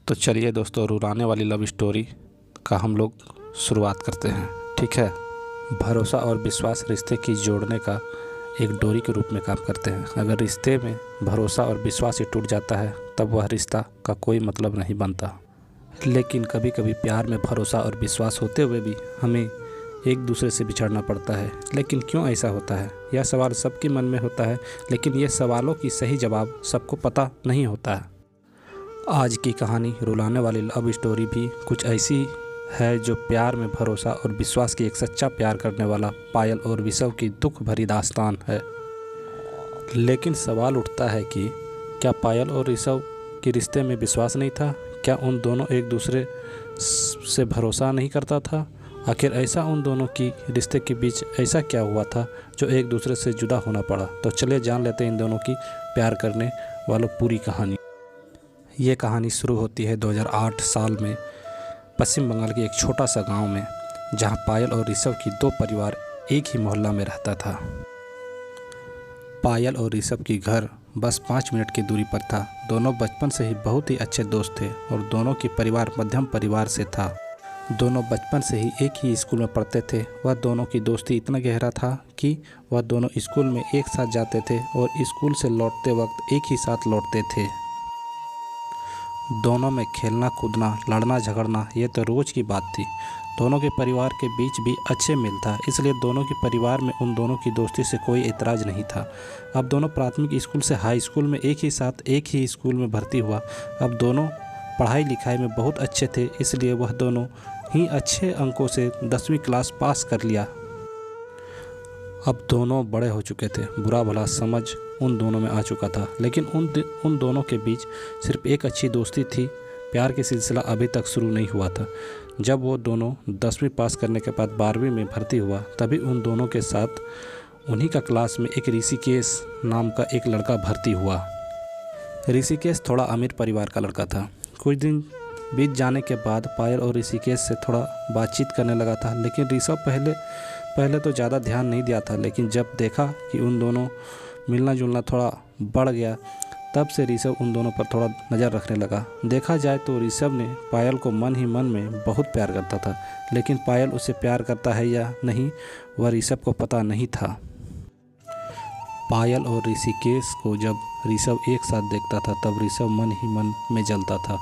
तो चलिए दोस्तों, रुलाने वाली लव स्टोरी का हम लोग शुरुआत करते हैं। ठीक है। भरोसा और विश्वास रिश्ते की जोड़ने का एक डोरी के रूप में काम करते हैं। अगर रिश्ते में भरोसा और विश्वास ही टूट जाता है तब वह रिश्ता का कोई मतलब नहीं बनता। लेकिन कभी कभी प्यार में भरोसा और विश्वास होते हुए भी हमें एक दूसरे से बिछड़ना पड़ता है। लेकिन क्यों ऐसा होता है, यह सवाल सबके मन में होता है, लेकिन ये सवालों की सही जवाब सबको पता नहीं होता है। आज की कहानी रुलाने वाली लव स्टोरी भी कुछ ऐसी है, जो प्यार में भरोसा और विश्वास की एक सच्चा प्यार करने वाला पायल और ऋषभ की दुख भरी दास्तान है। लेकिन सवाल उठता है कि क्या पायल और ऋषभ के रिश्ते में विश्वास नहीं था? क्या उन दोनों एक दूसरे से भरोसा नहीं करता था? आखिर ऐसा उन दोनों की रिश्ते के बीच ऐसा क्या हुआ था जो एक दूसरे से जुदा होना पड़ा? तो चलिए जान लेते हैं इन दोनों की प्यार करने वालों पूरी कहानी। ये कहानी शुरू होती है 2008 साल में पश्चिम बंगाल के एक छोटा सा गांव में, जहां पायल और ऋषभ की दो परिवार एक ही मोहल्ला में रहता था। पायल और ऋषभ की घर बस 5 मिनट की दूरी पर था। दोनों बचपन से ही बहुत ही अच्छे दोस्त थे और दोनों की परिवार मध्यम परिवार से था। दोनों बचपन से ही एक ही स्कूल में पढ़ते थे। वह दोनों की दोस्ती इतना गहरा था कि वह दोनों स्कूल में एक साथ जाते थे और स्कूल से लौटते वक्त एक ही साथ लौटते थे। दोनों में खेलना कूदना, लड़ना झगड़ना ये तो रोज़ की बात थी। दोनों के परिवार के बीच भी अच्छे मेल था, इसलिए दोनों के परिवार में उन दोनों की दोस्ती से कोई एतराज़ नहीं था। अब दोनों प्राथमिक स्कूल से हाई स्कूल में एक ही साथ एक ही स्कूल में भर्ती हुआ। अब दोनों पढ़ाई लिखाई में बहुत अच्छे थे, इसलिए वह दोनों ही अच्छे अंकों से 10वीं क्लास पास कर लिया। अब दोनों बड़े हो चुके थे। बुरा भला समझ उन दोनों में आ चुका था, लेकिन उन दोनों के बीच सिर्फ एक अच्छी दोस्ती थी। प्यार के सिलसिला अभी तक शुरू नहीं हुआ था। जब वो दोनों 10वीं पास करने के बाद 12वीं में भर्ती हुआ, तभी उन दोनों के साथ उन्हीं का क्लास में एक ऋषिकेश नाम का एक लड़का भर्ती हुआ। ऋषिकेश थोड़ा अमीर परिवार का लड़का था। कुछ दिन बीत जाने के बाद पायल और ऋषिकेश से थोड़ा बातचीत करने लगा था, लेकिन ऋषभ पहले तो ज़्यादा ध्यान नहीं दिया था। लेकिन जब देखा कि उन दोनों मिलना जुलना थोड़ा बढ़ गया, तब से ऋषभ उन दोनों पर थोड़ा नज़र रखने लगा। देखा जाए तो ऋषभ ने पायल को मन ही मन में बहुत प्यार करता था, लेकिन पायल उसे प्यार करता है या नहीं वह ऋषभ को पता नहीं था। पायल और ऋषिकेश को जब ऋषभ एक साथ देखता था तब ऋषभ मन ही मन में जलता था।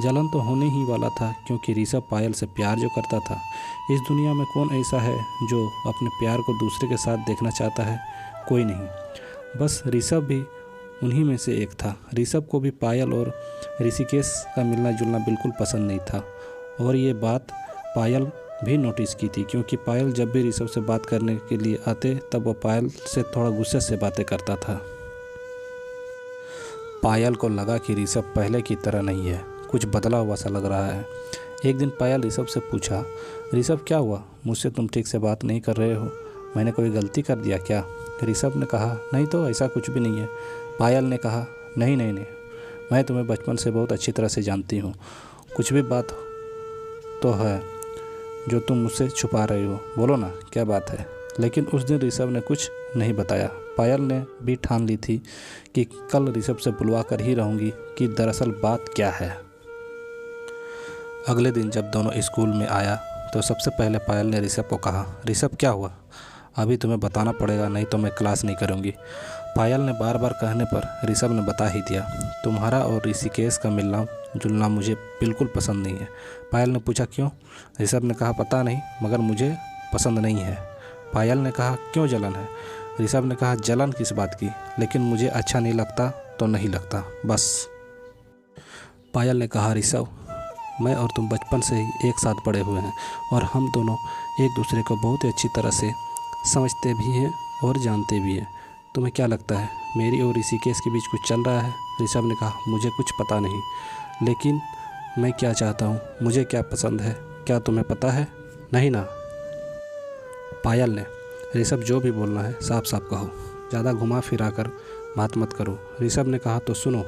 जलन तो होने ही वाला था, क्योंकि ऋषभ पायल से प्यार जो करता था। इस दुनिया में कौन ऐसा है जो अपने प्यार को दूसरे के साथ देखना चाहता है? कोई नहीं। बस ऋषभ भी उन्हीं में से एक था। ऋषभ को भी पायल और ऋषिकेश का मिलना जुलना बिल्कुल पसंद नहीं था, और ये बात पायल भी नोटिस की थी, क्योंकि पायल जब भी ऋषभ से बात करने के लिए आते तब वह पायल से थोड़ा गुस्से से बातें करता था। पायल को लगा कि ऋषभ पहले की तरह नहीं है, कुछ बदला हुआ सा लग रहा है। एक दिन पायल ऋषभ से पूछा, ऋषभ क्या हुआ? मुझसे तुम ठीक से बात नहीं कर रहे हो? मैंने कोई गलती कर दिया क्या? ऋषभ ने कहा, नहीं तो ऐसा कुछ भी नहीं है। पायल ने कहा, नहीं, मैं तुम्हें बचपन से बहुत अच्छी तरह से जानती हूँ। कुछ भी बात तो है जो तुम मुझसे छुपा रही हो, बोलो ना क्या बात है? लेकिन उस दिन ऋषभ ने कुछ नहीं बताया। पायल ने भी ठान ली थी कि कल ऋषभ से बुलवा कर ही रहूँगी कि दरअसल बात क्या है। अगले दिन जब दोनों स्कूल में आया तो सबसे पहले पायल ने ऋषभ को कहा, ऋषभ क्या हुआ? अभी तुम्हें बताना पड़ेगा, नहीं तो मैं क्लास नहीं करूँगी। पायल ने बार बार कहने पर ऋषभ ने बता ही दिया, तुम्हारा और ऋषिकेश का मिलना जुलना मुझे बिल्कुल पसंद नहीं है। पायल ने पूछा, क्यों? ऋषभ ने कहा, पता नहीं, मगर मुझे पसंद नहीं है। पायल ने कहा, क्यों, जलन है? ऋषभ ने कहा, जलन किस बात की? लेकिन मुझे अच्छा नहीं लगता तो नहीं लगता, बस। पायल ने कहा, ऋषभ, मैं और तुम बचपन से ही एक साथ बड़े हुए हैं और हम दोनों एक दूसरे को बहुत ही अच्छी तरह से समझते भी हैं और जानते भी हैं। तुम्हें क्या लगता है मेरी और ऋषिकेश के बीच कुछ चल रहा है? ऋषभ ने कहा, मुझे कुछ पता नहीं, लेकिन मैं क्या चाहता हूँ, मुझे क्या पसंद है, क्या तुम्हें पता है? नहीं ना। पायल ने, ऋषभ जो भी बोलना है साफ साफ कहो, ज़्यादा घुमा फिरा कर बात मत करो। ऋषभ ने कहा, तो सुनो,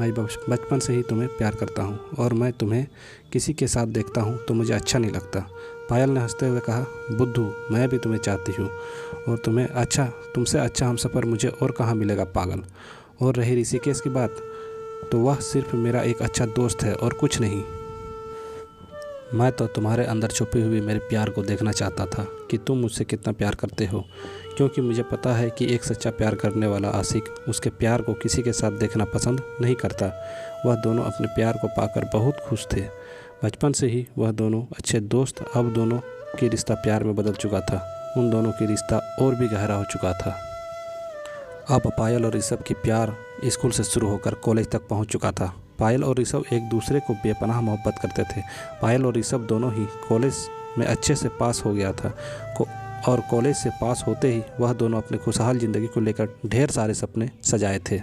मैं बचपन से ही तुम्हें प्यार करता हूँ और मैं तुम्हें किसी के साथ देखता हूँ तो मुझे अच्छा नहीं लगता। पायल ने हंसते हुए कहा, बुद्धू, मैं भी तुम्हें चाहती हूँ और तुमसे अच्छा हमसफ़र मुझे और कहाँ मिलेगा, पागल। और रही ऋषिकेश की बात, तो वह सिर्फ मेरा एक अच्छा दोस्त है और कुछ नहीं। मैं तो तुम्हारे अंदर छुपी हुई मेरे प्यार को देखना चाहता था कि तुम मुझसे कितना प्यार करते हो, क्योंकि मुझे पता है कि एक सच्चा प्यार करने वाला आशिक उसके प्यार को किसी के साथ देखना पसंद नहीं करता। वह दोनों अपने प्यार को पाकर बहुत खुश थे। बचपन से ही वह दोनों अच्छे दोस्त। अब दोनों की रिश्ता प्यार में बदल चुका था। उन दोनों की रिश्ता और भी गहरा हो चुका था। अब पायल और ऋषभ की प्यार स्कूल से शुरू होकर कॉलेज तक पहुंच चुका था। पायल और ऋषभ एक दूसरे को बेपनाह मोहब्बत करते थे। पायल और ऋषभ दोनों ही कॉलेज में अच्छे से पास हो गया था और कॉलेज से पास होते ही वह दोनों अपने खुशहाल ज़िंदगी को लेकर ढेर सारे सपने सजाए थे।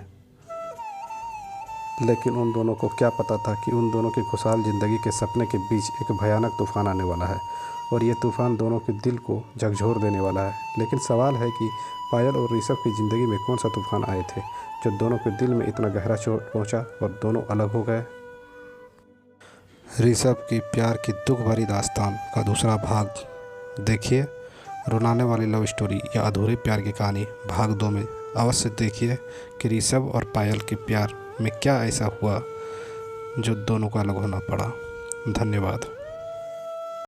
लेकिन उन दोनों को क्या पता था कि उन दोनों की खुशहाल ज़िंदगी के सपने के बीच एक भयानक तूफान आने वाला है और ये तूफान दोनों के दिल को झकझोर देने वाला है। लेकिन सवाल है कि पायल और ऋषभ की ज़िंदगी में कौन सा तूफान आए थे जो दोनों के दिल में इतना गहरा चोट पहुंचा और दोनों अलग हो गए। ऋषभ की प्यार की दुख भरी दास्तान का दूसरा भाग देखिए। रुलाने वाली लव स्टोरी या अधूरे प्यार की कहानी भाग 2 में अवश्य देखिए कि ऋषभ और पायल के प्यार में क्या ऐसा हुआ जो दोनों को अलग होना पड़ा। धन्यवाद।